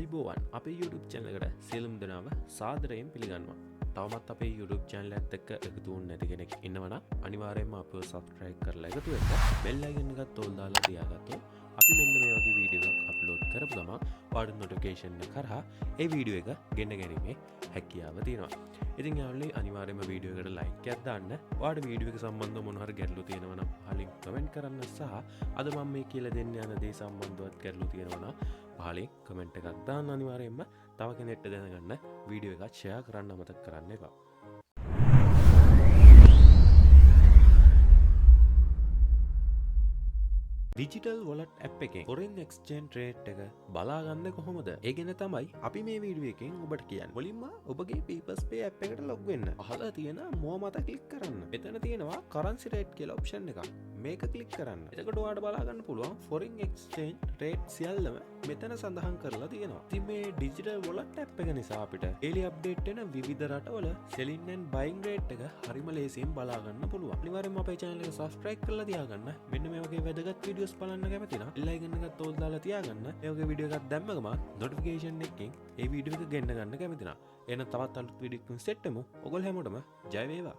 අයිබෝවන් අපේ YouTube channel එකට සියලුම දෙනාව සාදරයෙන් පිළිගන්නවා. තවමත් අපේ YouTube channel එකත් එක්ක එකතු වුණ නැති කෙනෙක් ඉන්නවනම් අනිවාර්යයෙන්ම අපිව subscribe කරලා එකතු වෙන්න. bell icon එකත් ඕල් දාලා තියාගත්තොත් අපි මෙන්න මේ වගේ වීඩියෝ එකක් අප්ලෝඩ් කරපු ගමන් ඔයාලට notification එක කරා ඒ වීඩියෝ එක ගෙන්න ගැනීමේ හැකියාව තියෙනවා. ඉතින් යාළුවනේ අනිවාර්යයෙන්ම වීඩියෝ එකට like එකක් දාන්න. ඔයාලට වීඩියෝ එක සම්බන්ධව මොන හරි ගැටලු තියෙනවා නම් පහලින් comment කරන්න සහ අද මම මේ කියලා දෙන්න යන දේ සම්බන්ධවත් ගැටලු තියෙනවා නම් පහලින් කමෙන්ට් එකක් දාන්න. අනිවාර්යයෙන්ම තව කෙනෙක්ට දැනගන්න වීඩියෝ එකත් ෂෙයා කරන්න අමතක කරන්න එපා. ඩිජිටල් වොලට් ඇප් එකෙන් ෆොරෙන් එක්ස්චේන්ජ් රේට් එක බලාගන්න කොහොමද? ඒ ගැන තමයි අපි මේ වීඩියෝ එකෙන් ඔබට කියන්නේ. මුලින්ම ඔබගේ People's Pay ඇප් එකට ලොග් වෙන්න. අහලා තියෙන more මත ක්ලික් කරන්න. මෙතන තියෙනවා currency rate කියලා ඔප්ෂන් එකක්. මේක ක්ලික් කරන්න. එතකොට ඔයාලට බලා ගන්න පුළුවන් ෆොරෙන් එක්ස්චේන්ජ් රේට් සියල්ලම මෙතන සඳහන් කරලා තියෙනවා. ඉතින් මේ ඩිජිටල් වොලට් ඇප් එක නිසා අපිට daily update වෙන විවිධ රටවල selling and buying rate එක හරිම ලේසියෙන් බලා ගන්න පුළුවන්. අනිවාර්යයෙන්ම අපේ channel එක subscribe කරලා තියාගන්න. මෙන්න මේ වගේ වැදගත් වීඩියෝස් බලන්න කැමති නම් bell icon එකත් ඕල් දාලා තියාගන්න. මේ වගේ වීඩියෝ එකක් දැම්ම ගමන් notification එකකින් ඒ වීඩියෝ එක ගෙන්න ගන්න කැමති නම් එහෙනම් තවත් අලුත් වීඩියෝ එකකින් සෙට් වෙමු. ඔයගොල්ලෝ හැමෝටම ජය වේවා.